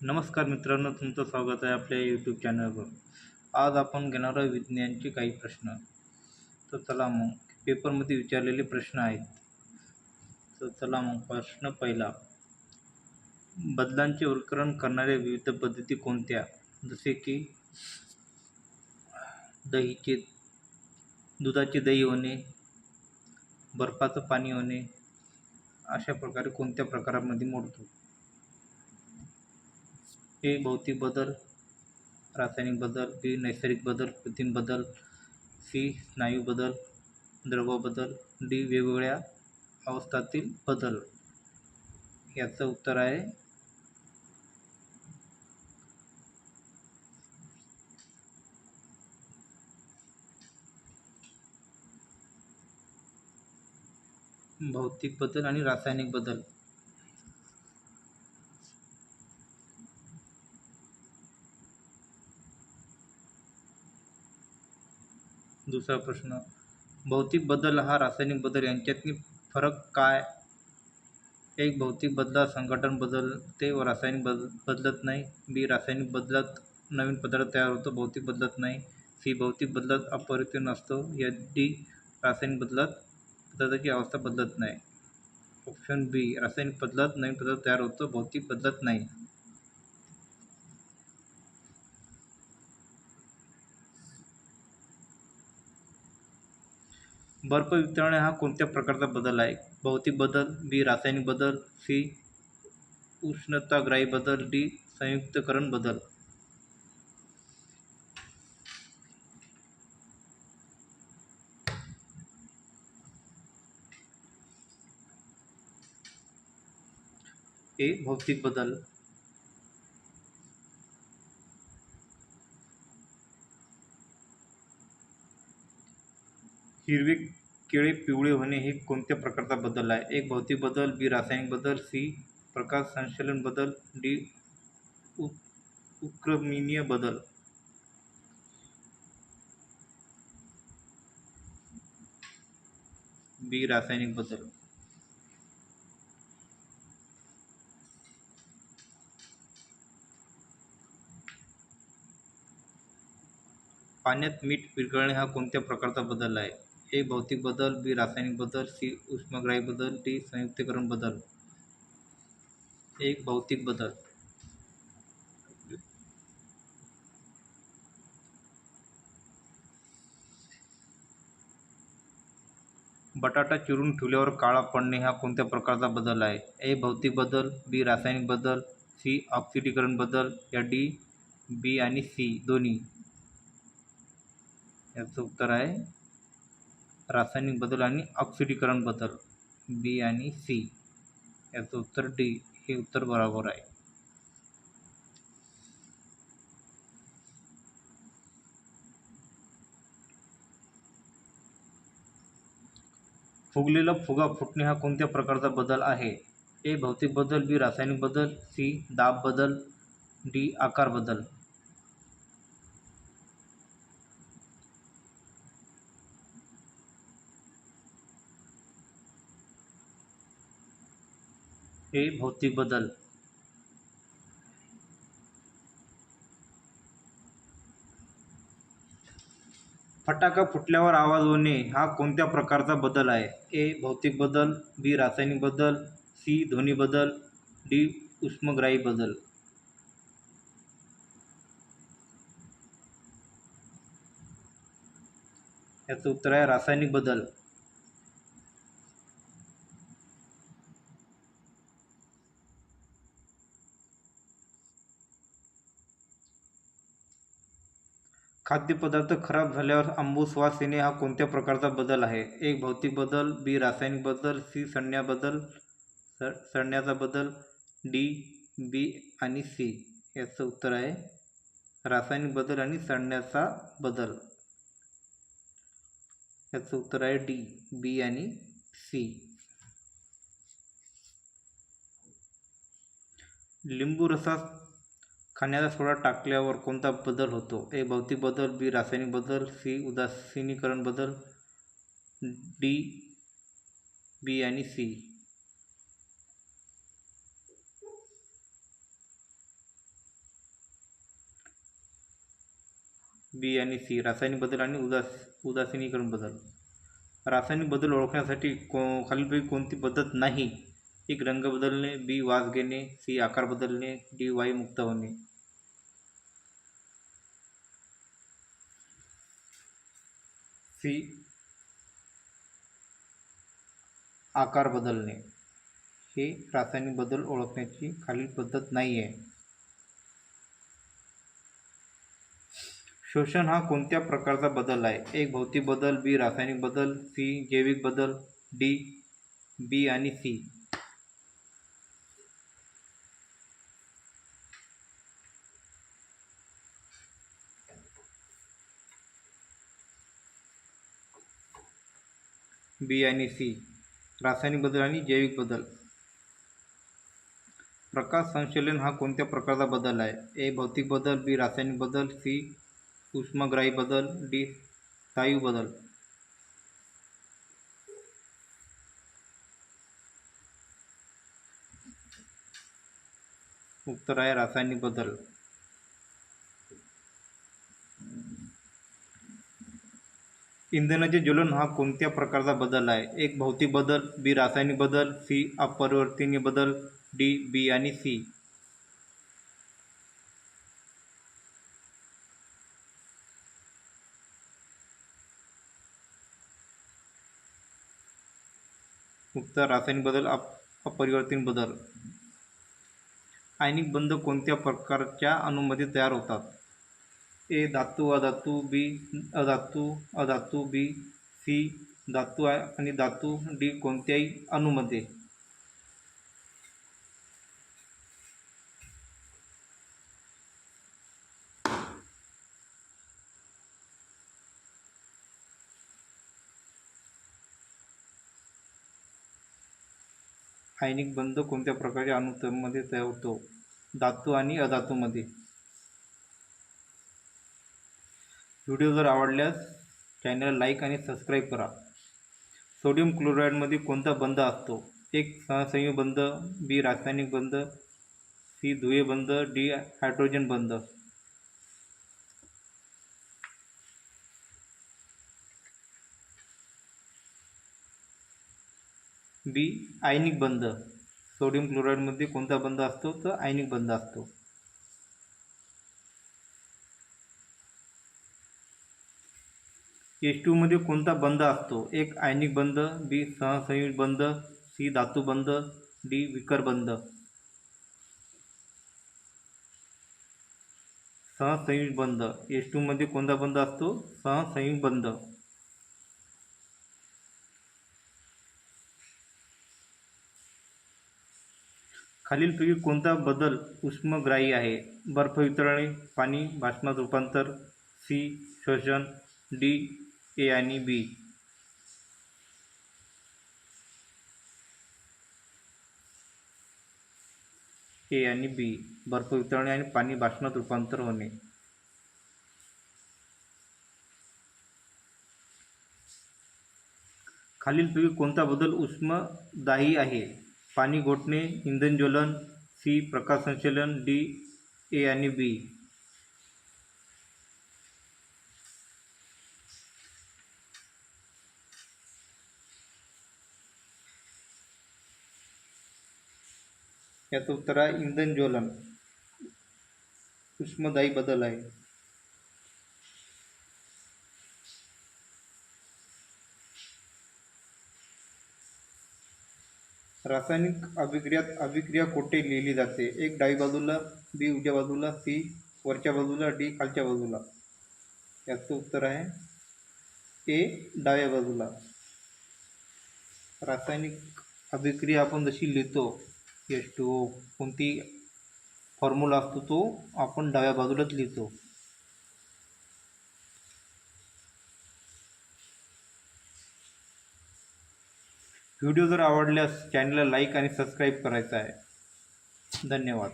नमस्कार मित्रांनो, तुमचं स्वागत आहे आपल्या यूट्यूब चॅनलवर. आज आपण घेणार आहोत विज्ञानचे काही प्रश्न. तर चला मग पेपरमध्ये विचारलेले प्रश्न आहेत. तर चला मग प्रश्न पहिला. बदलांचे वर्गीकरण करणाऱ्या विविध पद्धती कोणत्या? जसे की दुधाचे दही होणे, बर्फाचं पाणी होणे, अशा प्रकारे कोणत्या प्रकारामध्ये मोडतो? ए. भौतिक बदल, रासायनिक बदल. बी. नैसर्गिक बदल, कृत्रिम बदल. सी. स्नायू बदल, द्रव बदल. डी. वेगवेगळ्या अवस्थातील बदल. याचं उत्तर आहे भौतिक बदल आणि रासायनिक बदल. दुसरा प्रश्न. भौतिक बदल हा रासायनिक बदल यांच्यातील फरक काय? एक. भौतिक बदलात संघटन बदलते व रासायनिक बदलत नाही. बी. रासायनिक बदलात नवीन पदार्थ तयार होतो, भौतिक बदलत नाही. सी. भौतिक बदलात अपरिवर्तन असतो. या डी. रासायनिक बदलात पदार्थाची अवस्था बदलत नाही. ऑप्शन बी. रासायनिक बदलात नवीन पदार्थ तयार होतो, भौतिक बदलत नाही. बर्फ वितळणे हा कोणत्या प्रकारचा बदल आहे? भौतिक बदल. बी. रासायनिक बदल. सी. उष्णताग्राही बदल. डी. संयुक्तकरण बदल. ए. भौतिक बदल. हिरवे केळे पिवळे होणे हे कोणत्या प्रकारचा बदल आहे? एक. भौतिक बदल. बी. रासायनिक बदल. सी. प्रकाश संश्लेषण बदल. डी. उक्रमणीय बदल. बी. रासायनिक बदल. पाण्यात मीठ विरघळणे हा कोणत्या प्रकारचा बदल आहे? ए. भौतिक बदल. बी. रासायनिक बदल. सी. उष्णग्राही बदल. डी. संयुक्तीकरण बदल. एक. भौतिक बदल. बटाटा चिरून ठेवल्यावर काळा पडणे हा कोणत्या प्रकारचा बदल आहे? ए. भौतिक बदल. बी. रासायनिक बदल. सी. ऑक्सिडीकरण बदल. या डी. बी आणि सी दोन्ही. याचं उत्तर आहे रासायनिक बदल आणि ऑक्सिडीकरण बदल. बी आणि सी. याचं उत्तर डी हे उत्तर बरोबर आहे. फुगलेला फुगा फुटणे हा कोणत्या प्रकारचा बदल आहे? ए. भौतिक बदल. बी. रासायनिक बदल. सी. दाब बदल. डी. आकार बदल. ए. भौतिक बदल. फटाका फुटल्यावर आवाज होणे हा कोणत्या प्रकारचा बदल आहे? ए. भौतिक बदल. बी. रासायनिक बदल. सी. ध्वनी बदल. डी. उष्णग्राही बदल. याचं उत्तर आहे रासायनिक बदल. खाद्यपदार्थ खराब झाल्यावर आंबूस वास येणे हा कोणत्या प्रकारचा बदल आहे? एक. भौतिक बदल. बी. रासायनिक बदल. सी. सडण्याचा बदल. डी. बी आणि सी. याचं उत्तर आहे रासायनिक बदल आणि सडण्याचा बदल. याचं उत्तर आहे डी. बी आणि सी. लिंबू रसात खाण्याचा सोडा टाकल्यावर कोणता बदल होतो? ए. भौतिक बदल. बी. रासायनिक बदल. सी. उदासीनीकरण बदल. डी. बी आणि सी. बी आणि सी रासायनिक बदल आणि उदासीनीकरण बदल. रासायनिक बदल ओळखण्यासाठी खालीलपैकी कोणती पद्धत नाही? एक रंग बदलणे, बी वास घेणे, सी आकार बदलणे, डी वायू मुक्त होणे. सी आकार बदलणे हे रासायनिक बदल ओळखण्याची खालील पद्धत नाही आहे. शोषण हा कोणत्या प्रकारचा बदल आहे? एक भौतिक बदल, बी रासायनिक बदल, सी जैविक बदल, डी बी आणि सी. बी आणि सी रासायनिक बदल आणि जैविक बदल. प्रकाश संश्लेषण हा कोणत्या प्रकारचा बदल आहे? ए भौतिक बदल, बी रासायनिक बदल, सी उष्माग्राही बदल, डी स्थायू बदल. उत्तर आहे रासायनिक बदल. इंधनाचे ज्वलन हा कोणत्या प्रकारचा बदल आहे? एक भौतिक बदल, बी रासायनिक बदल, सी अपरिवर्तनीय बदल, डी बी आणि सी. उत्तर रासायनिक बदल अपरिवर्तनीय बदल. आयनिक बंध कोणत्या प्रकारच्या अणूमध्ये तयार होतात? ए धातू अधातू, बी अधातू अधातू, बी सी धातू आणि धातू, डी कोणत्याही अणूमध्ये. आयनिक बंध कोणत्या प्रकारच्या अणूमध्ये तयार होतो? धातू आणि अधातूमध्ये. व्हिडिओ जर आवडल्यास चॅनलला लाईक आणि सबस्क्राईब करा. सोडियम क्लोराईडमध्ये कोणता बंध असतो? एक सहसंयोगी बंध, बी रासायनिक बंध, सी ध्रुवीय बंध, डी हायड्रोजन बंध. बी आयनिक बंध. सोडियम क्लोराईडमध्ये कोणता बंध असतो? तर आयनिक बंध असतो. H2 मध्ये कोणता बंध असतो? एक आयनिक बंध, बी सहसंयोगी बंध, सी धातू बंध, डी विकर बंध. सहसंयोगी बंध. H2 मध्ये कोणता बंध असतो? सहसंयोगी बंध. खालीलपैकी कोणता बदल उष्मग्राही आहे? बर्फ वितळणे, पाणी बाष्पात रूपांतर, सी शोषण, डी ए आणि बी. ए आणि बी बर्फ वितळणे आणि पाणी बाष्पात रूपांतर होणे. खालीलपैकी कोणता बदल उष्मदाही आहे? पाणी गोठणे, इंधन ज्वलन, सी प्रकाश संश्लेषण, डी ए आणि बी. याचं उत्तर आहे इंधन ज्वलन. उष्मदाही बदल आहे. रासायनिक अभिक्रियात अभिक्रिया कोठे लिहिली जाते? एक डावी बाजूला, बी उजव्या बाजूला, सी वरच्या बाजूला, डी खालच्या बाजूला. याचं उत्तर आहे ए डाव्या बाजूला. रासायनिक अभिक्रिया आपण जशी लिहितो H2O कोणती फॉर्म्युला असतो तो आपण डाव्या बाजूलाच लिहितो. व्हिडिओ जर आवडल्यास चॅनलला लाईक आणि सबस्क्राईब करायचं आहे. धन्यवाद.